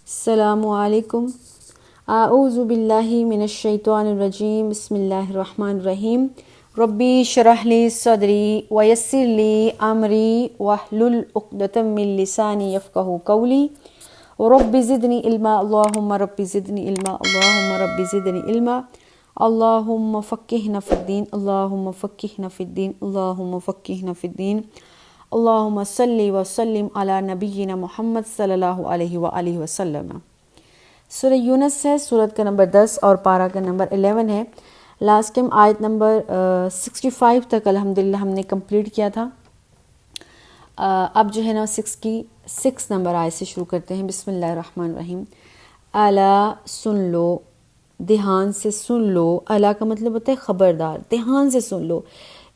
السلام علیکم. اعوذ باللہ من الشیطان الرجیم. بسم اللہ الرحمن الرحیم. ربی اشرح لی صدری ویسر لی امری واحلل عقدۃ من لسانی یفقہوا قولی. رب زدنی علما. اللہم رب زدنی علما. اللہم رب زدنی علما. اللہم فقہنا فی الدین. اللہم فقہنا فی الدین. اللہم فقہنا فی الدین. اللہم صلی وسلم علی نبینا محمد صلی اللہ علیہ وآلہ وسلم. سورہ یونس ہے، سورت کا نمبر 10 اور پارہ کا نمبر 11 ہے. لاسٹ ٹائم آیت نمبر 65 تک الحمدللہ ہم نے کمپلیٹ کیا تھا. اب جو ہے نا 66 نمبر آیت سے شروع کرتے ہیں. بسم اللہ الرحمن الرحیم. الا سن لو، دھیان سے سن لو. الا کا مطلب ہوتا ہے خبردار، دھیان سے سن لو.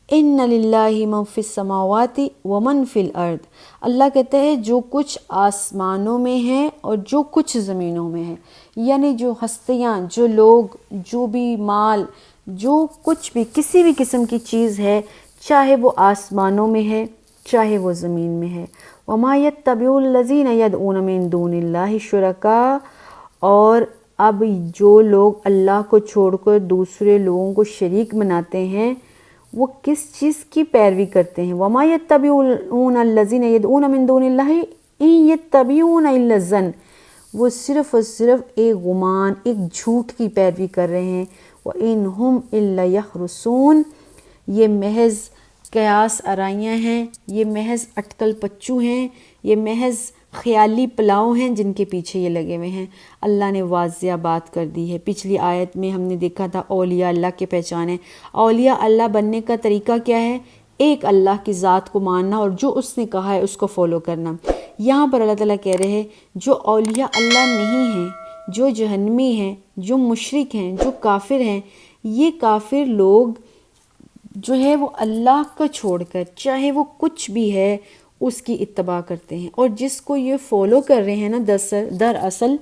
ان للہ من فی السماوات ومن فی الارض. اللہ کہتا ہے جو کچھ آسمانوں میں ہے اور جو کچھ زمینوں میں ہے، یعنی جو ہستیاں، جو لوگ، جو بھی مال، جو کچھ بھی کسی بھی قسم کی چیز ہے، چاہے وہ آسمانوں میں ہے چاہے وہ زمین میں ہے. وما یتبع الذین یدعون من دون اللہ شرکاء. اور اب جو لوگ اللہ کو چھوڑ کر دوسرے لوگوں کو شریک بناتے ہیں وہ کس چیز کی پیروی کرتے ہیں؟ وما یتبعون الذین یدعون من دون اللہ ان یتبعون الا الظن. وہ صرف اور صرف ایک گمان، ایک جھوٹ کی پیروی کر رہے ہیں. وان هم الا یخرصون. یہ محض قیاس آرائیاں ہیں، یہ محض اٹکل پچو ہیں، یہ محض خیالی پلاؤ ہیں جن کے پیچھے یہ لگے ہوئے ہیں. اللہ نے واضح بات کر دی ہے. پچھلی آیت میں ہم نے دیکھا تھا اولیاء اللہ کے پہچان ہے. اولیاء اللہ بننے کا طریقہ کیا ہے؟ ایک اللہ کی ذات کو ماننا اور جو اس نے کہا ہے اس کو فالو کرنا. یہاں پر اللہ تعالیٰ کہہ رہے ہیں جو اولیاء اللہ نہیں ہیں، جو جہنمی ہیں، جو مشرک ہیں، جو کافر ہیں، یہ کافر لوگ جو ہے وہ اللہ کو چھوڑ کر چاہے وہ کچھ بھی ہے اس کی اتباع کرتے ہیں. اور جس کو یہ فالو کر رہے ہیں نا دراصل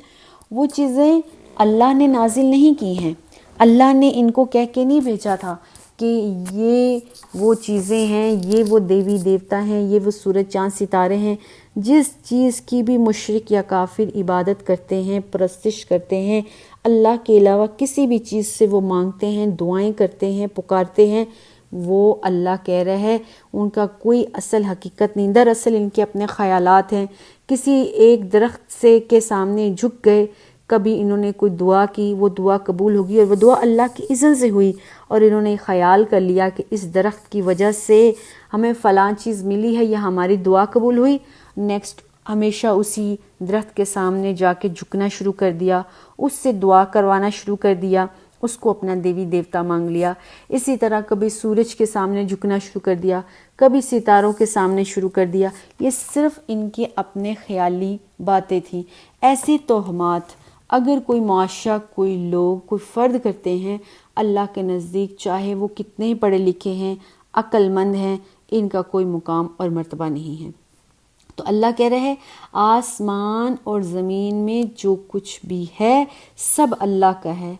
وہ چیزیں اللہ نے نازل نہیں کی ہیں. اللہ نے ان کو کہہ کے نہیں بھیجا تھا کہ یہ وہ چیزیں ہیں، یہ وہ دیوی دیوتا ہیں، یہ وہ سورج چاند ستارے ہیں. جس چیز کی بھی مشرک یا کافر عبادت کرتے ہیں، پرستش کرتے ہیں، اللہ کے علاوہ کسی بھی چیز سے وہ مانگتے ہیں، دعائیں کرتے ہیں، پکارتے ہیں، وہ اللہ کہہ رہے ہیں ان کا کوئی اصل حقیقت نہیں. دراصل ان کے اپنے خیالات ہیں. کسی ایک درخت سے کے سامنے جھک گئے، کبھی انہوں نے کوئی دعا کی، وہ دعا قبول ہوگی اور وہ دعا اللہ کی اذن سے ہوئی، اور انہوں نے خیال کر لیا کہ اس درخت کی وجہ سے ہمیں فلاں چیز ملی ہے یا ہماری دعا قبول ہوئی. نیکسٹ ہمیشہ اسی درخت کے سامنے جا کے جھکنا شروع کر دیا، اس سے دعا کروانا شروع کر دیا، اس کو اپنا دیوی دیوتا مانگ لیا. اسی طرح کبھی سورج کے سامنے جھکنا شروع کر دیا، کبھی ستاروں کے سامنے شروع کر دیا. یہ صرف ان کے اپنے خیالی باتیں تھیں. ایسی توہمات اگر کوئی معاشرہ، کوئی لوگ، کوئی فرد کرتے ہیں، اللہ کے نزدیک چاہے وہ کتنے پڑھے لکھے ہیں، عقل مند ہیں، ان کا کوئی مقام اور مرتبہ نہیں ہے. تو اللہ کہہ رہے ہیں آسمان اور زمین میں جو کچھ بھی ہے سب اللہ کا ہے،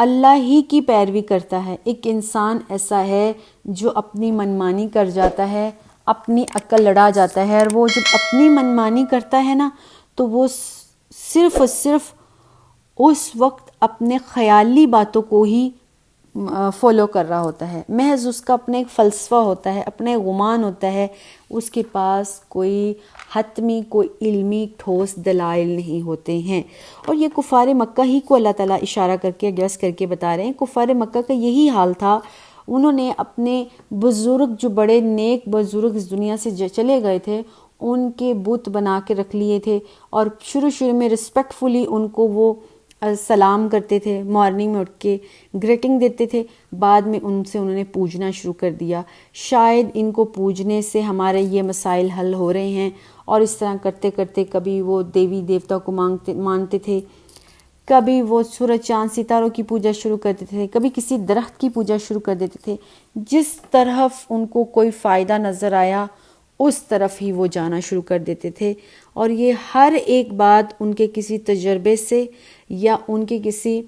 اللہ ہی کی پیروی کرتا ہے. ایک انسان ایسا ہے جو اپنی منمانی کر جاتا ہے، اپنی عقل لڑا جاتا ہے، اور وہ جب اپنی منمانی کرتا ہے نا تو وہ صرف اور صرف اس وقت اپنے خیالی باتوں کو ہی فالو کر رہا ہوتا ہے. محض اس کا اپنا ایک فلسفہ ہوتا ہے، اپنے گمان ہوتا ہے. اس کے پاس کوئی حتمی، کوئی علمی ٹھوس دلائل نہیں ہوتے ہیں. اور یہ کفار مکہ ہی کو اللہ تعالیٰ اشارہ کر کے ایڈریس کر کے بتا رہے ہیں. کفار مکہ کا یہی حال تھا. انہوں نے اپنے بزرگ، جو بڑے نیک بزرگ اس دنیا سے چلے گئے تھے، ان کے بت بنا کے رکھ لیے تھے، اور شروع میں رسپیکٹفلی ان کو وہ سلام کرتے تھے، مارننگ میں اٹھ کے گریٹنگ دیتے تھے. بعد میں انہوں نے پوجنا شروع کر دیا. شاید ان کو پوجنے سے ہمارے یہ مسائل حل ہو رہے ہیں، اور اس طرح کرتے کرتے کبھی وہ دیوی دیوتا کو مانتے تھے، کبھی وہ سورج چاند ستاروں کی پوجا شروع کر دیتے تھے، کبھی کسی درخت کی پوجا شروع کر دیتے تھے. جس طرف ان کو کوئی فائدہ نظر آیا اس طرف ہی وہ جانا شروع کر دیتے تھے. اور یہ ہر ایک بات ان کے کسی تجربے سے یا ان کے کسی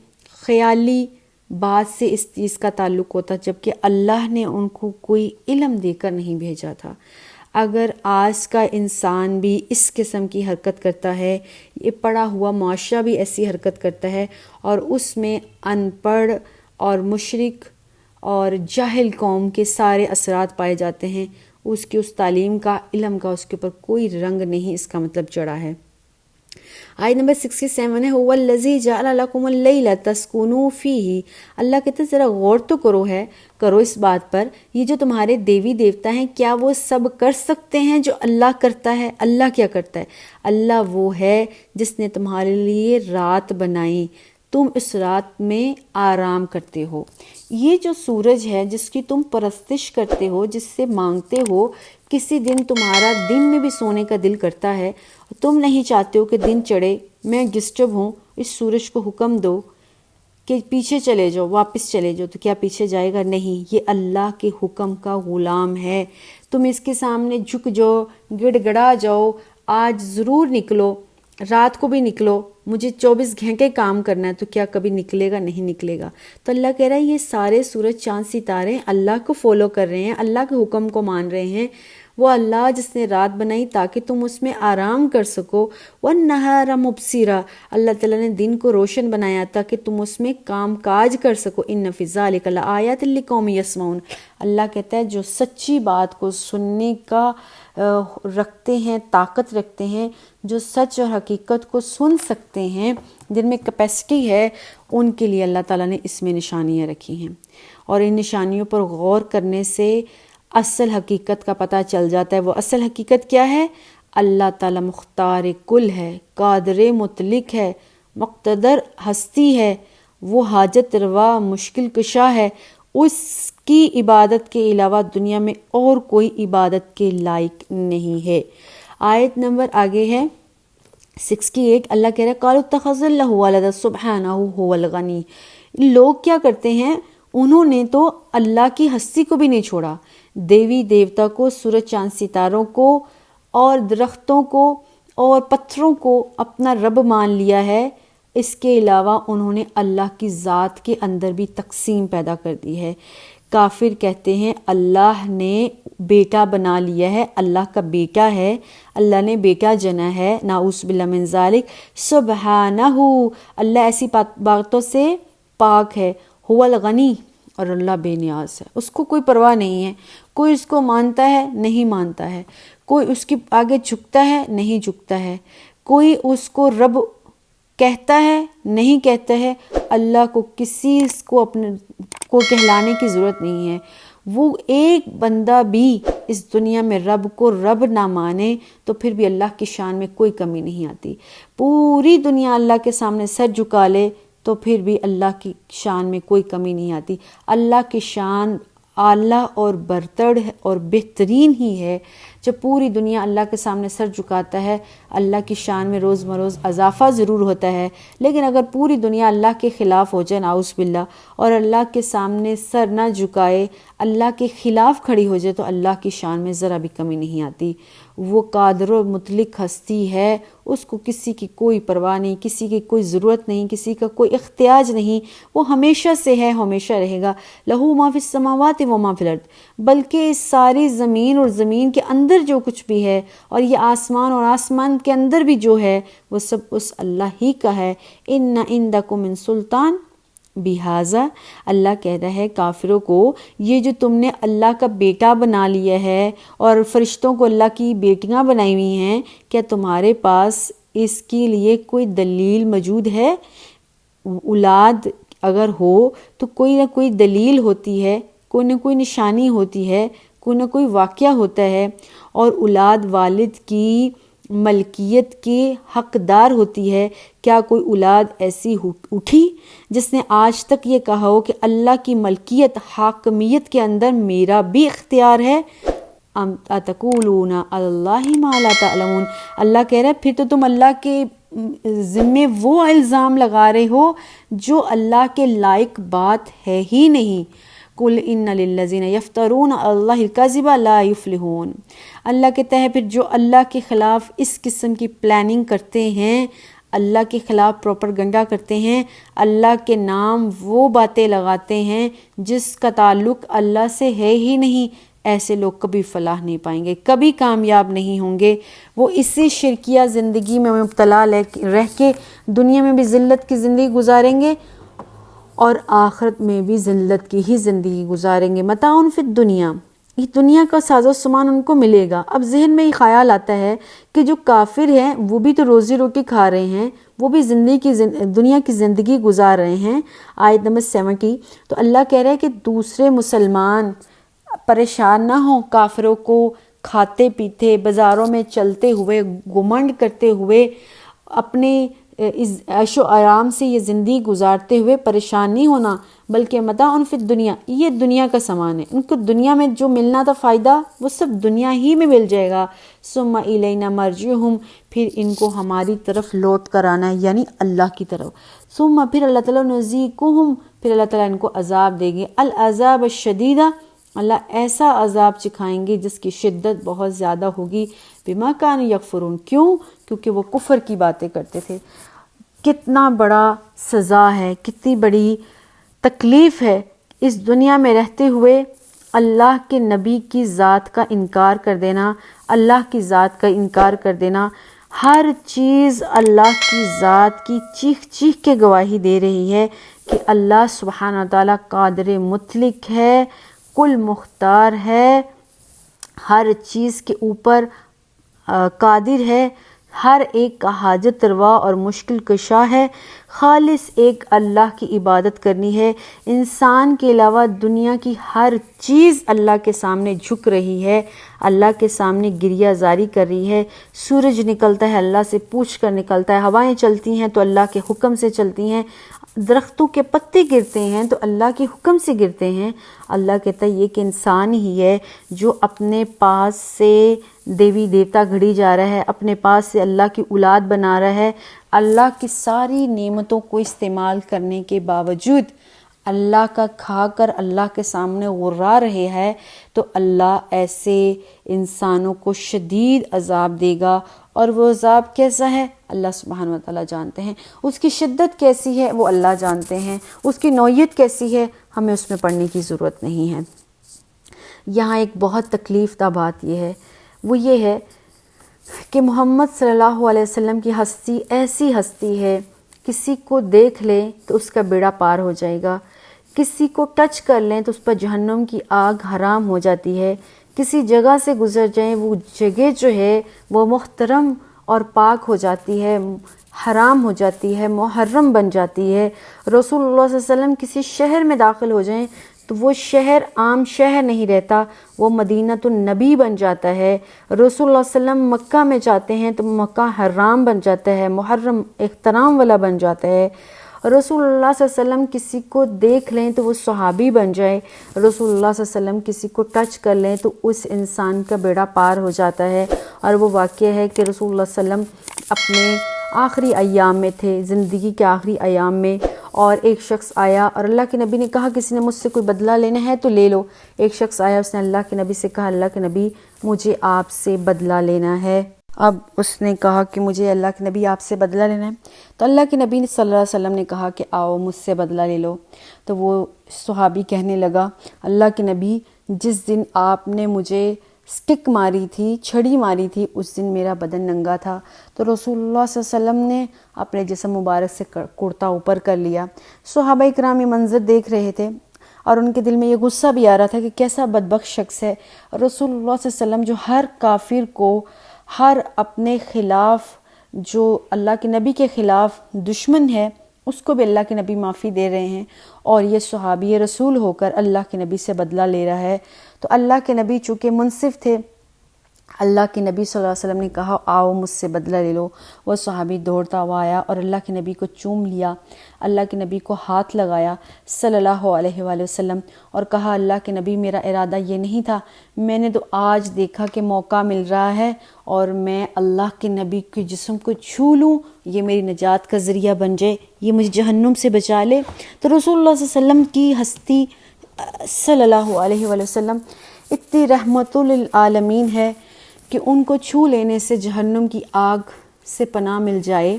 خیالی بات سے اس چیز کا تعلق ہوتا، جبکہ اللہ نے ان کو کوئی علم دے کر نہیں بھیجا تھا. اگر آج کا انسان بھی اس قسم کی حرکت کرتا ہے، یہ پڑھا ہوا معاشرہ بھی ایسی حرکت کرتا ہے، اور اس میں ان پڑھ اور مشرک اور جاہل قوم کے سارے اثرات پائے جاتے ہیں، اس کی اس تعلیم کا، علم کا اس کے اوپر کوئی رنگ نہیں اس کا مطلب چڑھا ہے۔ آیت نمبر 67 ہے هو الذی جعل لکم اللیل تسکنوا فیہ۔ اللہ کہتے ہیں ذرا غور تو کرو اس بات پر، یہ جو تمہارے دیوی دیوتا ہیں کیا وہ سب کر سکتے ہیں جو اللہ کرتا ہے؟ اللہ کیا کرتا ہے؟ اللہ وہ ہے جس نے تمہارے لیے رات بنائی، تم اس رات میں آرام کرتے ہو۔ یہ جو سورج ہے جس کی تم پرستش کرتے ہو، جس سے مانگتے ہو، کسی دن تمہارا دن میں بھی سونے کا دل کرتا ہے، تم نہیں چاہتے ہو کہ دن چڑھے، میں ڈسٹرب ہوں، اس سورج کو حکم دو کہ پیچھے چلے جاؤ، واپس چلے جاؤ، تو کیا پیچھے جائے گا؟ نہیں، یہ اللہ کے حکم کا غلام ہے۔ تم اس کے سامنے جھک جاؤ، گڑ گڑا جاؤ، آج ضرور نکلو، رات کو بھی نکلو، مجھے 24 گھنٹے کام کرنا ہے، تو کیا کبھی نکلے گا؟ نہیں نکلے گا۔ تو اللہ کہہ رہا ہے یہ سارے سورج چاند ستارے اللہ کو فالو کر رہے ہیں، اللہ کے حکم کو مان رہے ہیں۔ وہ اللہ جس نے رات بنائی تاکہ تم اس میں آرام کر سکو، وَالنَّهَارَ مُبْصِرًا، اللہ تعالیٰ نے دن کو روشن بنایا تاکہ تم اس میں کام کاج کر سکو۔ إِنَّ فِي ذَلِكَ لَآيَاتٍ لِقَوْمٍ يَسْمَعُونَ، اللہ کہتا ہے جو سچی بات کو سننے کا رکھتے ہیں، طاقت رکھتے ہیں، جو سچ اور حقیقت کو سن سکتے ہیں، جن میں کیپیسٹی ہے، ان کے لیے اللہ تعالیٰ نے اس میں نشانیاں رکھی ہیں، اور ان نشانیوں پر غور کرنے سے اصل حقیقت کا پتہ چل جاتا ہے۔ وہ اصل حقیقت کیا ہے؟ اللہ تعالیٰ مختار کل ہے، قادر مطلق ہے، مقتدر ہستی ہے، وہ حاجت روا مشکل کشا ہے، اس کی عبادت کے علاوہ دنیا میں اور کوئی عبادت کے لائق نہیں ہے۔ آیت نمبر آگے ہے 68، اللہ کہہ رہا ہے قالوا اتخذ اللہ ولدا سبحانہ هو الغنی۔ لوگ کیا کرتے ہیں؟ انہوں نے تو اللہ کی ہستی کو بھی نہیں چھوڑا، دیوی دیوتا کو، سورج چاند ستاروں کو اور درختوں کو اور پتھروں کو اپنا رب مان لیا ہے۔ اس کے علاوہ انہوں نے اللہ کی ذات کے اندر بھی تقسیم پیدا کر دی ہے۔ کافر کہتے ہیں اللہ نے بیٹا بنا لیا ہے، اللہ کا بیٹا ہے، اللہ نے بیٹا جنا ہے، نعوذ باللہ من ذالک، سبحانہ، اللہ ایسی باتوں سے پاک ہے، هو الغنی، اور اللہ بے نیاز ہے، اس کو کوئی پرواہ نہیں ہے، کوئی اس کو مانتا ہے نہیں مانتا ہے، کوئی اس کے آگے جھکتا ہے نہیں جھکتا ہے، کوئی اس کو رب کہتا ہے نہیں کہتا ہے۔ اللہ کو کسی کو اپنے کو کہلانے کی ضرورت نہیں ہے۔ وہ ایک بندہ بھی اس دنیا میں رب کو رب نہ مانے تو پھر بھی اللہ کی شان میں کوئی کمی نہیں آتی۔ پوری دنیا اللہ کے سامنے سر جھکا لے تو پھر بھی اللہ کی شان میں کوئی کمی نہیں آتی۔ اللہ کی شان اعلیٰ اور برتر اور بہترین ہی ہے۔ جب پوری دنیا اللہ کے سامنے سر جھکاتا ہے، اللہ کی شان میں روز بروز اضافہ ضرور ہوتا ہے، لیکن اگر پوری دنیا اللہ کے خلاف ہو جائے، نعوذ باللہ، اور اللہ کے سامنے سر نہ جھکائے، اللہ کے خلاف کھڑی ہو جائے، تو اللہ کی شان میں ذرا بھی کمی نہیں آتی۔ وہ قادر و مطلق ہستی ہے، اس کو کسی کی کوئی پرواہ نہیں، کسی کی کوئی ضرورت نہیں، کسی کا کوئی احتیاج نہیں، وہ ہمیشہ سے ہے، ہمیشہ رہے گا۔ لہو ما فی السماوات و ما فی الارض، بلکہ اس ساری زمین اور زمین کے اندر جو کچھ بھی ہے، اور یہ آسمان اور آسمان کے اندر بھی جو ہے، وہ سب اس اللہ ہی کا ہے۔ ان عندکم من سلطان بہذا، اللہ کہہ رہا ہے کافروں کو، یہ جو تم نے اللہ کا بیٹا بنا لیا ہے اور فرشتوں کو اللہ کی بیٹیاں بنائی ہوئی ہیں، کیا تمہارے پاس اس کے لیے کوئی دلیل موجود ہے؟ اولاد اگر ہو تو کوئی نہ کوئی دلیل ہوتی ہے، کوئی نہ کوئی نشانی ہوتی ہے، کوئی نہ کوئی واقعہ ہوتا ہے، اور اولاد والد کی ملکیت کے حقدار ہوتی ہے۔ کیا کوئی اولاد ایسی اٹھی جس نے آج تک یہ کہا ہو کہ اللہ کی ملکیت، حاکمیت کے اندر میرا بھی اختیار ہے؟ ام اتقولون علی اللہ ما لا تعلمون، اللہ کہہ رہا ہے پھر تو تم اللہ کے ذمے وہ الزام لگا رہے ہو جو اللہ کے لائق بات ہے ہی نہیں۔ قل ان للذین یفترون علی اللہ الکذب لا یفلحون، اللہ کہتا ہے پھر جو اللہ کے خلاف اس قسم کی پلاننگ کرتے ہیں، اللہ کے خلاف پروپیگنڈا کرتے ہیں، اللہ کے نام وہ باتیں لگاتے ہیں جس کا تعلق اللہ سے ہے ہی نہیں، ایسے لوگ کبھی فلاح نہیں پائیں گے، کبھی کامیاب نہیں ہوں گے۔ وہ اسی شرکیہ زندگی میں مبتلا رہ کے دنیا میں بھی ذلت کی زندگی گزاریں گے اور آخرت میں بھی ذلت کی ہی زندگی گزاریں گے۔ متاع فی الدنیا، یہ دنیا کا ساز و سامان ان کو ملے گا۔ اب ذہن میں یہ خیال آتا ہے کہ جو کافر ہیں وہ بھی تو روزی روٹی کھا رہے ہیں، وہ بھی دنیا کی زندگی گزار رہے ہیں۔ آیت نمبر 70، تو اللہ کہہ رہا ہے کہ دوسرے مسلمان پریشان نہ ہوں کافروں کو کھاتے پیتے، بازاروں میں چلتے ہوئے، گھمنڈ کرتے ہوئے، اپنے عیش و آرام سے یہ زندگی گزارتے ہوئے پریشان نہیں ہونا، بلکہ متاع فی الدنیا، یہ دنیا کا سامان ہے، ان کو دنیا میں جو ملنا تھا فائدہ وہ سب دنیا ہی میں مل جائے گا۔ ثم الینا مرجعہم، پھر ان کو ہماری طرف لوٹ کر آنا ہے، یعنی اللہ کی طرف۔ ثم، پھر اللہ تعالیٰ نذیقہم، پھر اللہ تعالیٰ ان کو عذاب دے گے، العذاب الشدیدہ، اللہ ایسا عذاب چکھائیں گے جس کی شدت بہت زیادہ ہوگی، بما کانوا یکفرون، کیونکہ وہ کفر کی باتیں کرتے تھے۔ کتنا بڑا سزا ہے، کتنی بڑی تکلیف ہے اس دنیا میں رہتے ہوئے اللہ کے نبی کی ذات کا انکار کر دینا، اللہ کی ذات کا انکار کر دینا۔ ہر چیز اللہ کی ذات کی چیخ چیخ کے گواہی دے رہی ہے کہ اللہ سبحانہ وتعالیٰ قادر مطلق ہے، کل مختار ہے، ہر چیز کے اوپر قادر ہے، ہر ایک کا حاجت روا اور مشکل کشا ہے۔ خالص ایک اللہ کی عبادت کرنی ہے۔ انسان کے علاوہ دنیا کی ہر چیز اللہ کے سامنے جھک رہی ہے، اللہ کے سامنے گریہ زاری کر رہی ہے۔ سورج نکلتا ہے اللہ سے پوچھ کر نکلتا ہے، ہوائیں چلتی ہیں تو اللہ کے حکم سے چلتی ہیں، درختوں کے پتے گرتے ہیں تو اللہ کے حکم سے گرتے ہیں۔ اللہ کہتا ہے یہ کہ انسان ہی ہے جو اپنے پاس سے دیوی دیوتا گھڑی جا رہا ہے، اپنے پاس سے اللہ کی اولاد بنا رہا ہے۔ اللہ کی ساری نعمتوں کو استعمال کرنے کے باوجود اللہ کا کھا کر اللہ کے سامنے غرا رہے ہے، تو اللہ ایسے انسانوں کو شدید عذاب دے گا، اور وہ عذاب کیسا ہے اللہ سبحانہ و تعالیٰ جانتے ہیں، اس کی شدت کیسی ہے وہ اللہ جانتے ہیں، اس کی نوعیت کیسی ہے ہمیں اس میں پڑھنے کی ضرورت نہیں ہے۔ یہاں ایک بہت تکلیف دہ بات یہ ہے، وہ یہ ہے کہ محمد صلی اللہ علیہ وسلم کی ہستی ایسی ہستی ہے، کسی کو دیکھ لیں تو اس کا بیڑا پار ہو جائے گا، کسی کو ٹچ کر لیں تو اس پر جہنم کی آگ حرام ہو جاتی ہے، کسی جگہ سے گزر جائیں وہ جگہ جو ہے وہ محترم اور پاک ہو جاتی ہے، حرام ہو جاتی ہے، محرم بن جاتی ہے۔ رسول اللہ صلی اللہ علیہ وسلم کسی شہر میں داخل ہو جائیں تو وہ شہر عام شہر نہیں رہتا، وہ مدینۃ النبی بن جاتا ہے۔ رسول اللہ صلی اللہ علیہ وسلم مکہ میں جاتے ہیں تو مکہ حرام بن جاتا ہے، محرم احترام والا بن جاتا ہے۔ رسول اللہ صلی اللہ علیہ وسلم کسی کو دیکھ لیں تو وہ صحابی بن جائے، رسول اللہ صلی اللہ علیہ وسلم کسی کو ٹچ کر لیں تو اس انسان کا بیڑا پار ہو جاتا ہے۔ اور وہ واقعہ ہے کہ رسول اللہ صلی اللہ علیہ وسلم اپنے آخری ایام میں تھے، زندگی کے آخری ایام میں، اور ایک شخص آیا اور اللہ کے نبی نے کہا کسی نے مجھ سے کوئی بدلہ لینا ہے تو لے لو۔ ایک شخص آیا، اس نے اللہ کے نبی سے کہا اللہ کے نبی مجھے آپ سے بدلہ لینا ہے۔ اب اس نے کہا کہ مجھے اللہ کے نبی آپ سے بدلہ لینا ہے، تو اللہ کے نبی صلی اللہ علیہ وسلم نے کہا کہ آؤ مجھ سے بدلہ لے لو۔ تو وہ صحابی کہنے لگا اللہ کے نبی جس دن آپ نے مجھے سٹک ماری تھی، چھڑی ماری تھی، اس دن میرا بدن ننگا تھا، تو رسول اللہ صلی اللہ علیہ وسلم نے اپنے جسم مبارک سے کرتا اوپر کر لیا۔ صحابہ کرام یہ منظر دیکھ رہے تھے اور ان کے دل میں یہ غصہ بھی آ رہا تھا کہ کیسا بدبخت شخص ہے۔ رسول اللہ صلی اللہ علیہ وسلم جو ہر کافر کو، ہر اپنے خلاف، جو اللہ کے نبی کے خلاف دشمن ہے، اس کو بھی اللہ کے نبی معافی دے رہے ہیں، اور یہ صحابی رسول ہو کر اللہ کے نبی سے بدلہ لے رہا ہے۔ تو اللہ کے نبی چونکہ منصف تھے، اللہ کے نبی صلی اللہ علیہ وسلم نے کہا آؤ مجھ سے بدلہ لے لو۔ وہ صحابی دوڑتا ہوا آیا اور اللہ کے نبی کو چوم لیا، اللہ کے نبی کو ہاتھ لگایا صلی اللہ علیہ وآلہ وسلم، اور کہا اللہ کے نبی میرا ارادہ یہ نہیں تھا، میں نے تو آج دیکھا کہ موقع مل رہا ہے اور میں اللہ کے نبی کے جسم کو چھو لوں، یہ میری نجات کا ذریعہ بن جائے، یہ مجھے جہنم سے بچا لے۔ تو رسول اللہ صلی اللہ علیہ وسلم کی ہستی صلی اللہ علیہ وآلہ وسلم اتنی رحمت للعالمین ہے کہ ان کو چھو لینے سے جہنم کی آگ سے پناہ مل جائے۔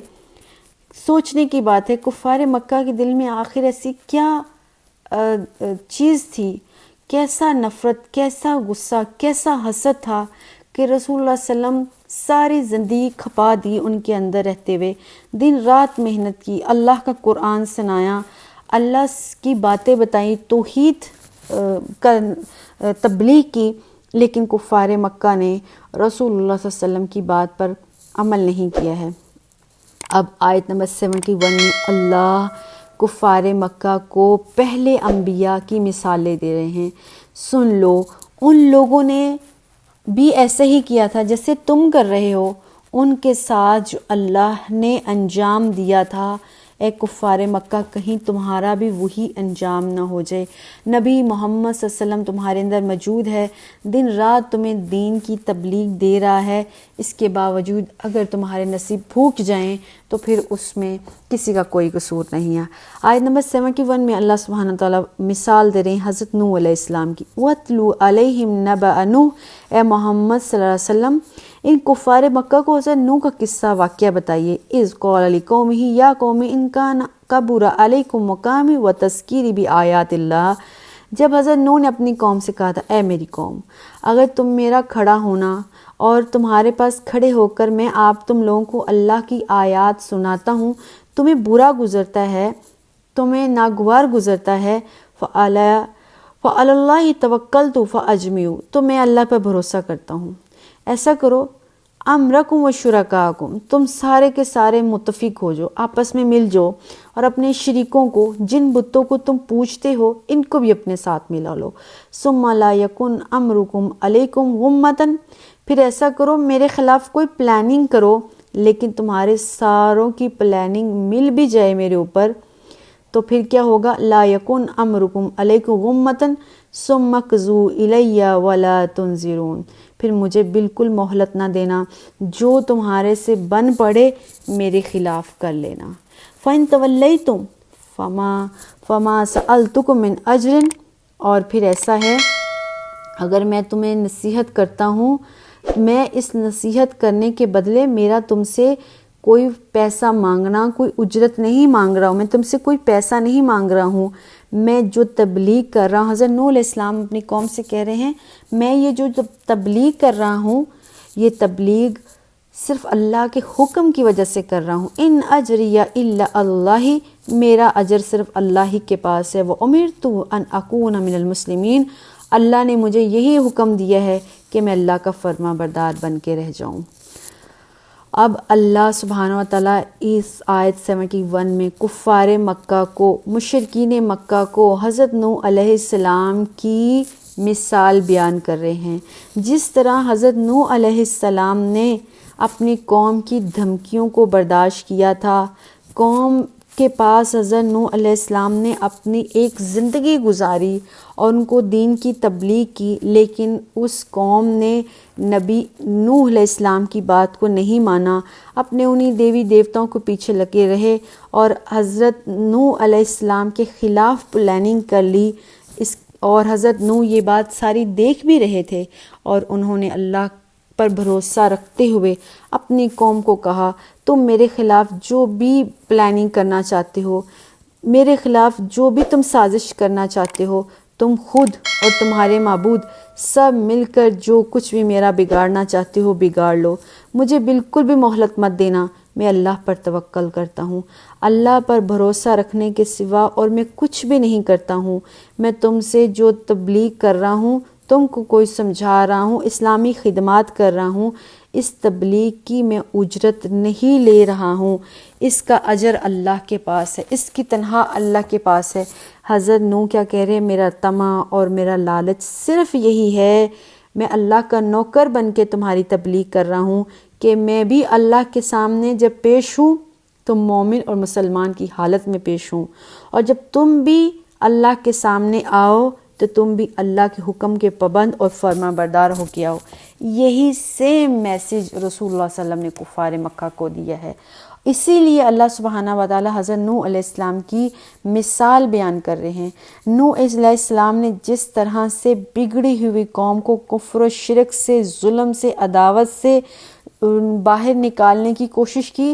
سوچنے کی بات ہے کفار مکہ کے دل میں آخر ایسی کیا چیز تھی کیسا نفرت، کیسا غصہ، کیسا حسد تھا کہ رسول اللہ صلی اللہ علیہ وسلم ساری زندگی کھپا دی ان کے اندر رہتے ہوئے، دن رات محنت کی، اللہ کا قرآن سنایا، اللہ کی باتیں بتائیں، توحید کا تبلیغ کی، لیکن کفار مکہ نے رسول اللہ صلی اللہ علیہ وسلم کی بات پر عمل نہیں کیا ہے۔ اب آیت نمبر 71 میں اللہ کفار مکہ کو پہلے انبیاء کی مثالیں دے رہے ہیں۔ سن لو، ان لوگوں نے بھی ایسے ہی کیا تھا جیسے تم کر رہے ہو، ان کے ساتھ جو اللہ نے انجام دیا تھا، اے کفار مکہ کہیں تمہارا بھی وہی انجام نہ ہو جائے۔ نبی محمد صلی اللہ علیہ وسلم تمہارے اندر موجود ہے، دن رات تمہیں دین کی تبلیغ دے رہا ہے، اس کے باوجود اگر تمہارے نصیب بھوک جائیں تو پھر اس میں کسی کا کوئی قصور نہیں ہے۔ آیت نمبر 71 میں اللہ سبحانہ تعالیٰ مثال دے رہے ہیں حضرت نوح علیہ السلام کی۔ وَاتْلُو عَلَيْهِمْ نَبَأَ نُوحٍ، اے محمد صلی اللہ علیہ وسلم ان کفار مکہ کو حضرت نوح کا قصہ واقعہ بتائیے۔ اذ قال لقومہ یا قوم ان کان کبر علیکم مقامی وتذکیری بآیات اللہ، جب حضرت نوح نے اپنی قوم سے کہا تھا اے میری قوم، اگر تم میرا کھڑا ہونا اور تمہارے پاس کھڑے ہو کر میں آپ تم لوگوں کو اللہ کی آیات سناتا ہوں، تمہیں برا گزرتا ہے، تمہیں ناگوار گزرتا ہے، فَعَلَى اللَّهِ تَوَكَّلْتُ فَأَجْمِعُوا، تو میں اللہ پر بھروسہ کرتا ہوں، ایسا کرو امرکم و شرکاکم، تم سارے کے سارے متفق ہو جو، آپس میں مل جو، اور اپنے شریکوں کو، جن بتوں کو تم پوجتے ہو ان کو بھی اپنے ساتھ ملا لو۔ ثم لا یکن امرکم علیکم غمۃ، پھر ایسا کرو میرے خلاف کوئی پلاننگ کرو لیکن تمہارے ساروں کی پلاننگ مل بھی جائے میرے اوپر، تو پھر کیا ہوگا؟ لا یکن امرکم علیکم غمۃ ثم اقضوا الی ولا تنظرون، پھر مجھے بالکل مہلت نہ دینا، جو تمہارے سے بن پڑے میرے خلاف کر لینا۔ فَإِن تَوَلَّيْتُمْ فَمَا سَأَلْتُكُم مِّنْ أَجْرٍ، اور پھر ایسا ہے اگر میں تمہیں نصیحت کرتا ہوں، میں اس نصیحت کرنے کے بدلے میرا تم سے کوئی پیسہ مانگنا، کوئی اجرت نہیں مانگ رہا ہوں، میں تم سے کوئی پیسہ نہیں مانگ رہا ہوں، میں جو تبلیغ کر رہا ہوں، حضرت نوح علیہ السلام اپنی قوم سے کہہ رہے ہیں میں یہ جو تبلیغ کر رہا ہوں، یہ تبلیغ صرف اللہ کے حکم کی وجہ سے کر رہا ہوں۔ ان اجریہ الا اللہ، میرا اجر صرف اللہ ہی کے پاس ہے۔ وَأُمِرْتُ أَنْ أَكُونَ مِنَ الْمُسْلِمِينَ، اللہ نے مجھے یہی حکم دیا ہے کہ میں اللہ کا فرما بردار بن کے رہ جاؤں۔ اب اللہ سبحانہ وتعالیٰ اس آیت 71 میں کفار مکہ کو، مشرکین مکہ کو حضرت نوح علیہ السلام کی مثال بیان کر رہے ہیں۔ جس طرح حضرت نوح علیہ السلام نے اپنی قوم کی دھمکیوں کو برداشت کیا تھا، قوم کے پاس حضرت نوح علیہ السلام نے اپنی ایک زندگی گزاری اور ان کو دین کی تبلیغ کی، لیکن اس قوم نے نبی نوح علیہ السلام کی بات کو نہیں مانا، اپنے انہی دیوی دیوتاؤں کو پیچھے لگے رہے اور حضرت نوح علیہ السلام کے خلاف پلاننگ کر لی، اور حضرت نوح یہ بات ساری دیکھ بھی رہے تھے، اور انہوں نے اللہ پر بھروسہ رکھتے ہوئے اپنی قوم کو کہا تم میرے خلاف جو بھی پلاننگ کرنا چاہتے ہو، میرے خلاف جو بھی تم سازش کرنا چاہتے ہو، تم خود اور تمہارے معبود سب مل کر جو کچھ بھی میرا بگاڑنا چاہتے ہو بگاڑ لو، مجھے بالکل بھی مہلت مت دینا، میں اللہ پر توکل کرتا ہوں، اللہ پر بھروسہ رکھنے کے سوا اور میں کچھ بھی نہیں کرتا ہوں، میں تم سے جو تبلیغ کر رہا ہوں، تم کو کوئی سمجھا رہا ہوں، اسلامی خدمات کر رہا ہوں، اس تبلیغ کی میں اجرت نہیں لے رہا ہوں، اس کا اجر اللہ کے پاس ہے، اس کی تنہا اللہ کے پاس ہے۔ حضرت نوح کیا کہہ رہے ہیں؟ میرا طمع اور میرا لالچ صرف یہی ہے، میں اللہ کا نوکر بن کے تمہاری تبلیغ کر رہا ہوں کہ میں بھی اللہ کے سامنے جب پیش ہوں تو مومن اور مسلمان کی حالت میں پیش ہوں، اور جب تم بھی اللہ کے سامنے آؤ تو تم بھی اللہ کے حکم کے پابند اور فرما بردار ہو کے آؤ۔ یہی سیم میسیج رسول اللہ صلی اللہ علیہ وسلم نے کفار مکہ کو دیا ہے۔ اسی لیے اللہ سبحانہ وتعالی حضرت نوح علیہ السلام کی مثال بیان کر رہے ہیں۔ نوح علیہ السلام نے جس طرح سے بگڑی ہوئی قوم کو کفر و شرک سے، ظلم سے، عداوت سے باہر نکالنے کی کوشش کی،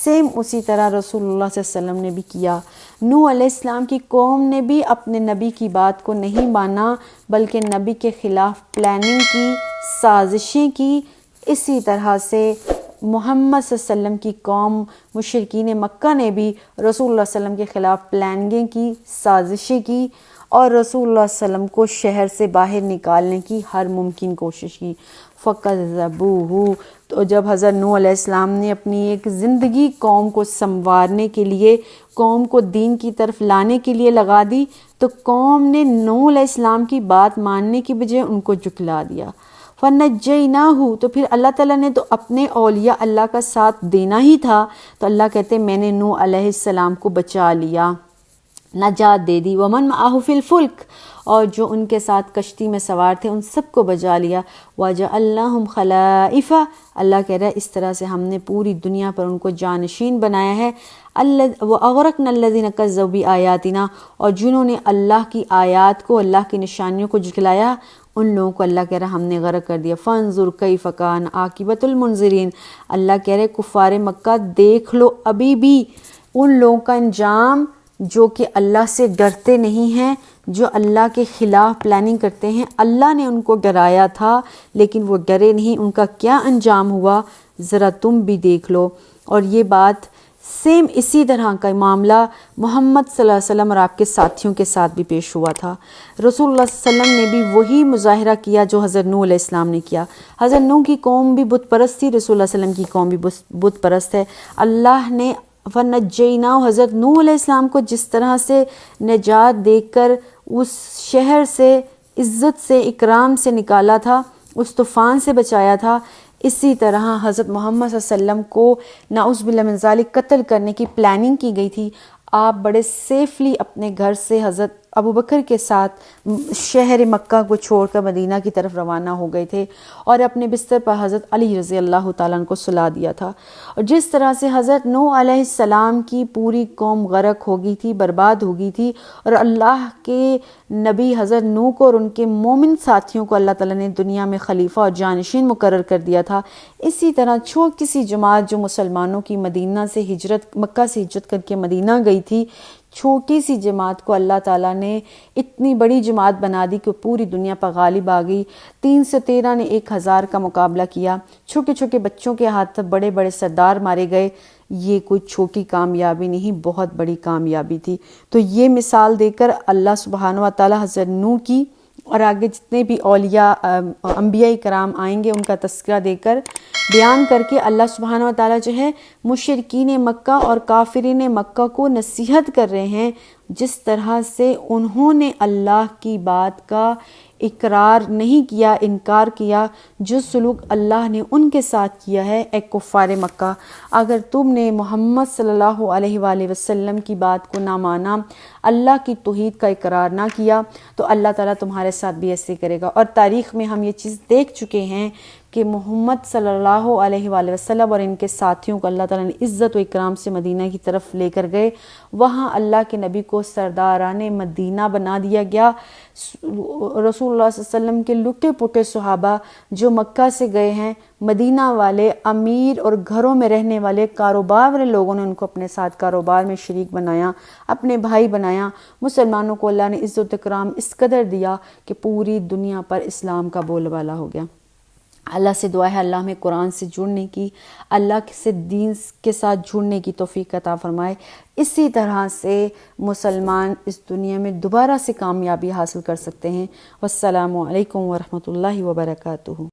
سیم اسی طرح رسول اللہ صلی اللہ علیہ وسلم نے بھی کیا۔ نوح علیہ السلام کی قوم نے بھی اپنے نبی کی بات کو نہیں مانا، بلکہ نبی کے خلاف پلاننگ کی، سازشیں کی۔ اسی طرح سے محمد صلی اللہ علیہ وسلم کی قوم مشرکین مکہ نے بھی رسول اللہ صلی اللہ علیہ وسلم کے خلاف پلاننگیں کی، سازشیں کی، اور رسول اللہ صلی اللہ علیہ وسلم کو شہر سے باہر نکالنے کی ہر ممکن کوشش کی۔ فَكَذَّبُوهُ، تو جب حضرت نوح علیہ السلام نے اپنی ایک زندگی قوم کو سنوارنے کے لیے، قوم کو دین کی طرف لانے کے لیے لگا دی، تو قوم نے نوح علیہ السلام کی بات ماننے کی بجائے ان کو جھٹلا دیا۔ فَنَجَّيْنَاهُ، تو پھر اللہ تعالیٰ نے تو اپنے اولیاء اللہ کا ساتھ دینا ہی تھا، تو اللہ کہتے میں نے نوح علیہ السلام کو بچا لیا، نجات دے دی۔ وَمَن مَعَهُ فِي الْفُلْكِ، اور جو ان کے ساتھ کشتی میں سوار تھے ان سب کو بچا لیا۔ وَجَعَلْنَاهُمْ خَلَائِفَ، اللہ کہہ رہا ہے اس طرح سے ہم نے پوری دنیا پر ان کو جانشین بنایا ہے۔ وَأَغْرَقْنَا الَّذِينَ كَذَّبُوا بِآيَاتِنَا، اور جنہوں نے اللہ کی آیات کو، اللہ کی نشانیوں کو جھٹلایا، ان لوگوں کو اللہ کہہ رہا ہم نے غرق کر دیا۔ فَانظُرْ كَيْفَ كَانَ عَاقِبَةُ الْمُنذِرِينَ، اللہ کہہ رہے کفار مکہ دیکھ لو ابھی بھی ان لوگوں کا انجام جو کہ اللہ سے ڈرتے نہیں ہیں، جو اللہ کے خلاف پلاننگ کرتے ہیں۔ اللہ نے ان کو ڈرایا تھا لیکن وہ ڈرے نہیں، ان کا کیا انجام ہوا ذرا تم بھی دیکھ لو۔ اور یہ بات سیم اسی طرح کا معاملہ محمد صلی اللہ علیہ وسلم اور آپ کے ساتھیوں کے ساتھ بھی پیش ہوا تھا۔ رسول اللہ صلی اللہ علیہ وسلم نے بھی وہی مظاہرہ کیا جو حضرت نوح علیہ السلام نے کیا۔ حضرت نوح کی قوم بھی بت پرست تھی، رسول اللہ صلی اللہ علیہ وسلم کی قوم بھی بت پرست ہے۔ اللہ نے فَنَجَّيْنَاهُ، حضرت نوح علیہ السلام کو جس طرح سے نجات دے کر اس شہر سے، عزت سے، اکرام سے نکالا تھا، اس طوفان سے بچایا تھا، اسی طرح حضرت محمد صلی اللہ علیہ وسلم کو نعوذ باللہ من ذالک قتل کرنے کی پلاننگ کی گئی تھی۔ آپ بڑے سیفلی اپنے گھر سے حضرت ابوبکر کے ساتھ شہر مکہ کو چھوڑ کر مدینہ کی طرف روانہ ہو گئے تھے، اور اپنے بستر پر حضرت علی رضی اللہ تعالیٰ عنہ کو سلا دیا تھا۔ اور جس طرح سے حضرت نوح علیہ السلام کی پوری قوم غرق ہو گئی تھی، برباد ہو گئی تھی، اور اللہ کے نبی حضرت نوح کو اور ان کے مومن ساتھیوں کو اللہ تعالیٰ نے دنیا میں خلیفہ اور جانشین مقرر کر دیا تھا، اسی طرح چھوٹی سی جماعت جو مسلمانوں کی مدینہ سے مکہ سے ہجرت کر کے مدینہ گئی تھی، چھوٹی سی جماعت کو اللہ تعالیٰ نے اتنی بڑی جماعت بنا دی کہ پوری دنیا پر غالب آ گئی۔ 313 نے 1000 کا مقابلہ کیا، چھوٹے چھوٹے بچوں کے ہاتھ بڑے بڑے سردار مارے گئے۔ یہ کوئی چھوٹی کامیابی نہیں، بہت بڑی کامیابی تھی۔ تو یہ مثال دے کر اللہ سبحانہ و تعالیٰ حضرت نوح کی اور آگے جتنے بھی اولیاء انبیاء کرام آئیں گے ان کا تذکرہ دے کر، بیان کر کے اللہ سبحانہ و تعالیٰ جو ہے مشرکین مکہ اور کافرین مکہ کو نصیحت کر رہے ہیں، جس طرح سے انہوں نے اللہ کی بات کا اقرار نہیں کیا، انکار کیا، جو سلوک اللہ نے ان کے ساتھ کیا ہے۔ اے کفار مکہ، اگر تم نے محمد صلی اللہ علیہ وآلہ وسلم کی بات کو نہ مانا، اللہ کی توحید کا اقرار نہ کیا، تو اللہ تعالیٰ تمہارے ساتھ بھی ایسے کرے گا۔ اور تاریخ میں ہم یہ چیز دیکھ چکے ہیں کہ محمد صلی اللہ علیہ وآلہ وسلم اور ان کے ساتھیوں کو اللہ تعالیٰ نے عزت و اکرام سے مدینہ کی طرف لے کر گئے، وہاں اللہ کے نبی کو سرداران مدینہ بنا دیا گیا۔ رسول اللہ صلی اللہ علیہ وسلم کے لٹے پٹے صحابہ جو مکہ سے گئے ہیں، مدینہ والے امیر اور گھروں میں رہنے والے کاروبار والے لوگوں نے ان کو اپنے ساتھ کاروبار میں شریک بنایا، اپنے بھائی بنایا۔ مسلمانوں کو اللہ نے عزت و اکرام اس قدر دیا کہ پوری دنیا پر اسلام کا بول بالا ہو گیا۔ اللہ سے دعا ہے اللہ میں قرآن سے جڑنے کی، اللہ سے دین کے ساتھ جڑنے کی توفیق عطا فرمائے۔ اسی طرح سے مسلمان اس دنیا میں دوبارہ سے کامیابی حاصل کر سکتے ہیں۔ والسلام علیکم ورحمۃ اللہ وبرکاتہ۔